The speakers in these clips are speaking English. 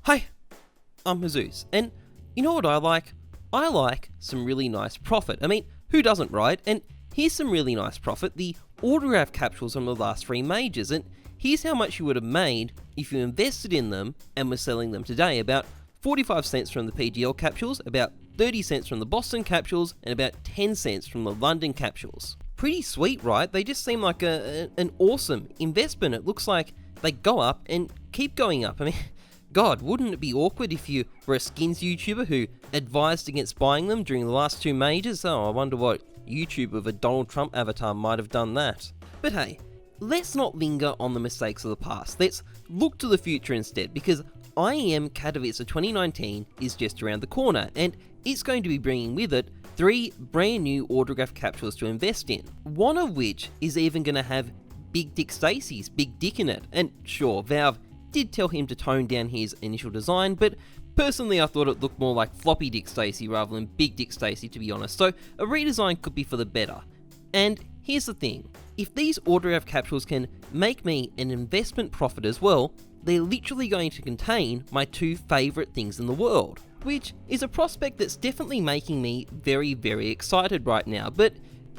Hi, I'm Jesus, and you know what I like? I like some really nice profit. I mean, who doesn't, right? And here's some really nice profit, the autograph capsules from the last three majors, and here's how much you would have made if you invested in them and were selling them today. About 45 cents from the PGL capsules, about 30 cents from the Boston capsules, and about 10 cents from the London capsules. Pretty sweet, right? They just seem like an awesome investment. It looks like they go up and keep going up. I mean, God, wouldn't it be awkward if you were a skins YouTuber who advised against buying them during the last two majors? Oh, I wonder what YouTuber with a Donald Trump avatar might have done that. But hey, let's not linger on the mistakes of the past. Let's look to the future instead, because IEM Katowice 2019 is just around the corner, and it's going to be bringing with it 3 brand new autograph capsules to invest in. One of which is even going to have Big Dick Stacy's big dick in it. And sure, Valve did tell him to tone down his initial design, but personally I thought it looked more like Floppy Dick Stacy rather than Big Dick Stacy, to be honest, so a redesign could be for the better. And here's the thing, if these autograph capsules can make me an investment profit as well, they're literally going to contain my 2 favourite things in the world, which is a prospect that's definitely making me very, very excited right now. But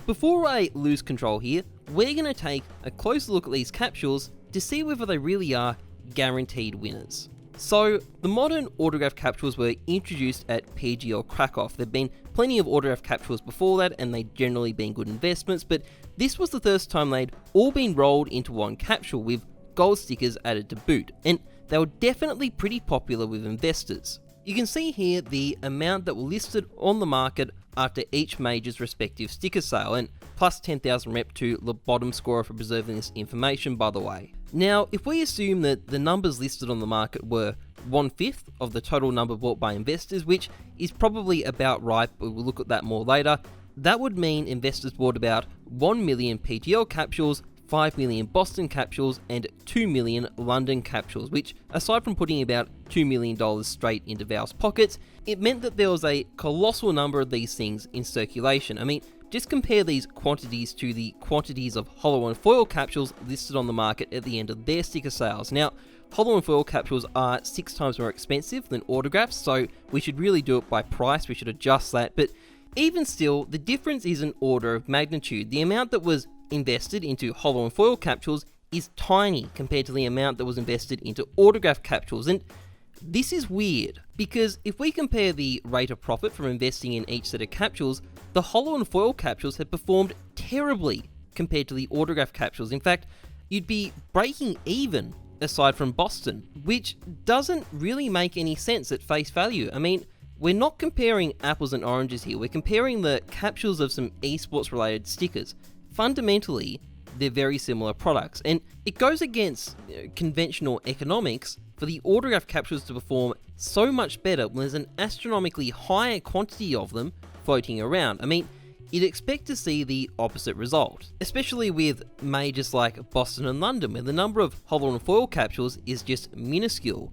before I lose control here, we're going to take a closer look at these capsules to see whether they really are guaranteed winners. So, the modern autograph capsules were introduced at PGL Krakow. There've been plenty of autograph capsules before that, and they've generally been good investments, but this was the first time they'd all been rolled into one capsule with gold stickers added to boot, and they were definitely pretty popular with investors. You can see here the amount that were listed on the market after each major's respective sticker sale, and plus 10,000 rep to the bottom scorer for preserving this information, by the way. Now, if we assume that the numbers listed on the market were 1/5 of the total number bought by investors, which is probably about right, but we'll look at that more later, that would mean investors bought about 1 million PGL capsules, 5 million Boston capsules, and 2 million London capsules, which, aside from putting about $2 million straight into Valve's pockets, it meant that there was a colossal number of these things in circulation. I mean, just compare these quantities to the quantities of hollow and foil capsules listed on the market at the end of their sticker sales. Now, hollow and foil capsules are 6 times more expensive than autographs, so we should really do it by price, we should adjust that, but even still, the difference is an order of magnitude. The amount that was invested into hollow and foil capsules is tiny compared to the amount that was invested into autograph capsules, and this is weird, because if we compare the rate of profit from investing in each set of capsules, the hollow and foil capsules have performed terribly compared to the autograph capsules. In fact, you'd be breaking even aside from Boston, which doesn't really make any sense at face value. I mean, we're not comparing apples and oranges here, we're comparing the capsules of some esports related stickers. Fundamentally, they're very similar products, and it goes against conventional economics for the autograph capsules to perform so much better when there's an astronomically higher quantity of them floating around. I mean, you'd expect to see the opposite result, especially with majors like Boston and London, where the number of hollow and foil capsules is just minuscule.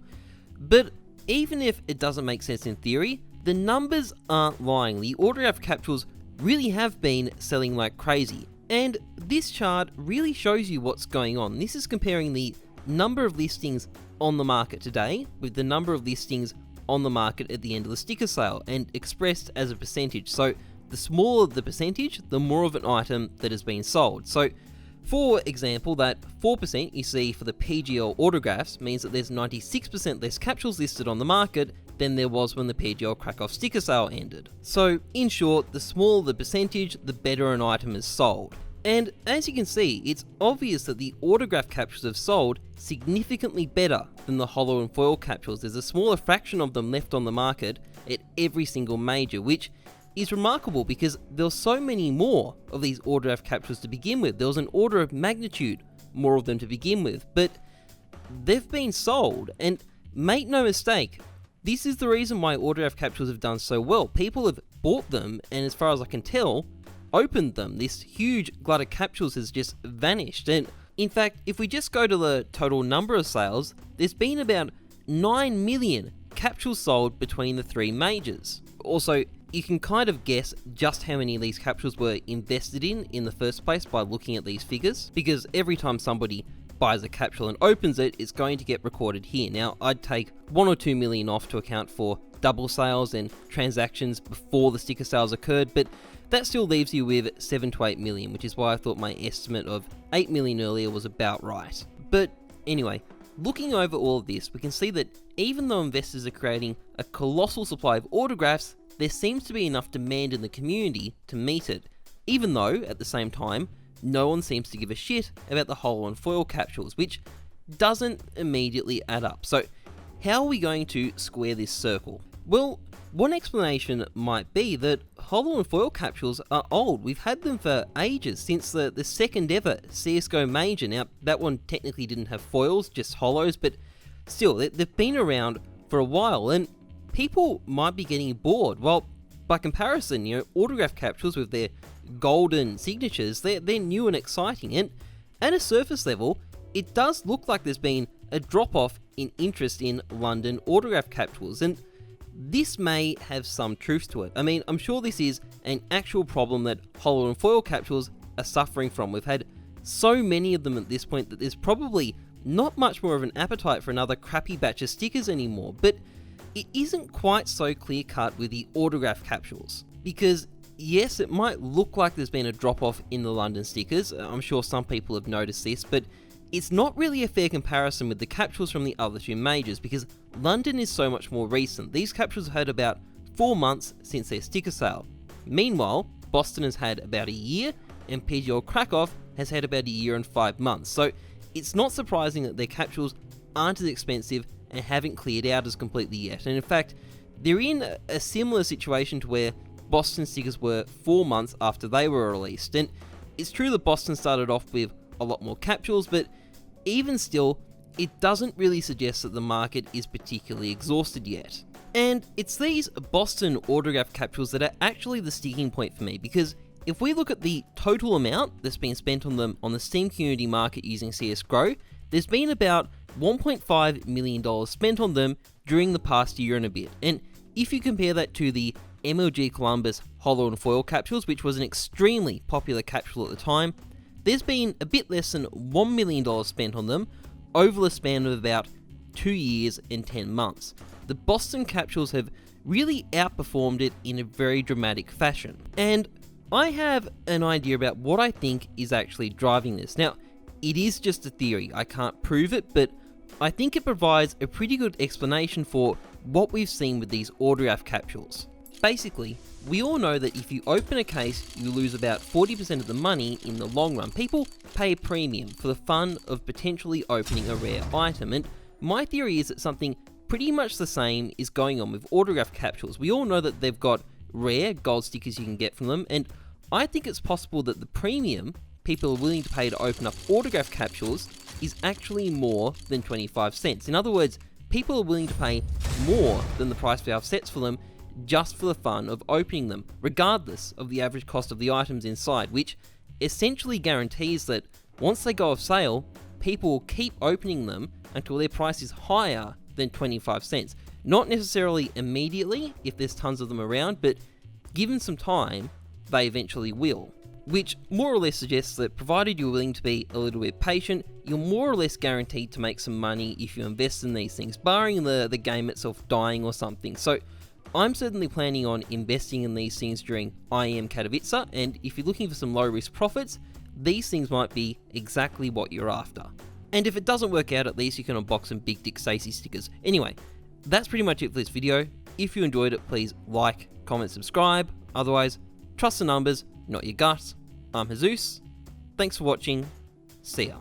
But even if it doesn't make sense in theory, the numbers aren't lying. The autograph capsules really have been selling like crazy. And this chart really shows you what's going on. This is comparing the number of listings on the market today with the number of listings on the market at the end of the sticker sale, and expressed as a percentage. So the smaller the percentage, the more of an item that has been sold. So for example, that 4% you see for the PGL autographs means that there's 96% less capsules listed on the market than there was when the PGL Krakow sticker sale ended. So in short, the smaller the percentage, the better an item is sold. And as you can see, it's obvious that the autograph capsules have sold significantly better than the hollow and foil capsules. There's a smaller fraction of them left on the market at every single major, which is remarkable because there were so many more of these autograph capsules to begin with. There was an order of magnitude more of them to begin with, but they've been sold, and make no mistake, this is the reason why autograph capsules have done so well. People have bought them, and as far as I can tell, opened them. This huge glut of capsules has just vanished, and in fact, if we just go to the total number of sales, there's been about 9 million capsules sold between the 3 majors. Also, you can kind of guess just how many of these capsules were invested in the first place by looking at these figures, because every time somebody buys a capsule and opens it, it's going to get recorded here. Now, I'd take 1 or 2 million off to account for double sales and transactions before the sticker sales occurred, but that still leaves you with 7 to 8 million, which is why I thought my estimate of 8 million earlier was about right. But anyway, looking over all of this, we can see that even though investors are creating a colossal supply of autographs, there seems to be enough demand in the community to meet it, even though, at the same time, no one seems to give a shit about the holo and foil capsules, which doesn't immediately add up. So how are we going to square this circle? Well, one explanation might be that holo and foil capsules are old. We've had them for ages, since the second ever CSGO Major. Now, that one technically didn't have foils, just holos, but still, they've been around for a while, and people might be getting bored. Well, by comparison, autograph capsules with their golden signatures, they're new and exciting, and at a surface level, it does look like there's been a drop-off in interest in London autograph capsules, and this may have some truth to it. I mean, I'm sure this is an actual problem that holo and foil capsules are suffering from. We've had so many of them at this point that there's probably not much more of an appetite for another crappy batch of stickers anymore, but it isn't quite so clear-cut with the autograph capsules, because yes, it might look like there's been a drop-off in the London stickers. I'm sure some people have noticed this, but it's not really a fair comparison with the capsules from the other two majors, because London is so much more recent. These capsules have had about 4 months since their sticker sale. Meanwhile, Boston has had about a year, and PGL Krakow has had about a year and 5 months. So it's not surprising that their capsules aren't as expensive and haven't cleared out as completely yet. And in fact, they're in a similar situation to where Boston stickers were 4 months after they were released. And it's true that Boston started off with a lot more capsules, but even still, it doesn't really suggest that the market is particularly exhausted yet. And it's these Boston autograph capsules that are actually the sticking point for me, because if we look at the total amount that's been spent on them on the Steam community market using CSGO, there's been about $1.5 million spent on them during the past year and a bit. And if you compare that to the MLG Columbus holo and foil capsules, which was an extremely popular capsule at the time, there's been a bit less than $1 million spent on them over the span of about 2 years and 10 months. The Boston capsules have really outperformed it in a very dramatic fashion. And I have an idea about what I think is actually driving this. Now, it is just a theory, I can't prove it, but I think it provides a pretty good explanation for what we've seen with these autograph capsules. Basically, we all know that if you open a case, you lose about 40% of the money in the long run. People pay a premium for the fun of potentially opening a rare item, and my theory is that something pretty much the same is going on with autograph capsules. We all know that they've got rare gold stickers you can get from them, and I think it's possible that the premium people are willing to pay to open up autograph capsules is actually more than 25 cents. In other words, people are willing to pay more than the price Valve sets for them just for the fun of opening them, regardless of the average cost of the items inside, which essentially guarantees that once they go off sale, people will keep opening them until their price is higher than 25 cents. Not necessarily immediately, if there's tons of them around, but given some time, they eventually will. Which more or less suggests that provided you're willing to be a little bit patient, you're more or less guaranteed to make some money if you invest in these things, barring the game itself dying or something. So I'm certainly planning on investing in these things during IEM Katowice, and if you're looking for some low risk profits, these things might be exactly what you're after. And if it doesn't work out, at least you can unbox some Big Dick Stacey stickers. Anyway, that's pretty much it for this video. If you enjoyed it, please like, comment, subscribe. Otherwise, trust the numbers, not your gut. I'm Jesus. Thanks for watching. See ya.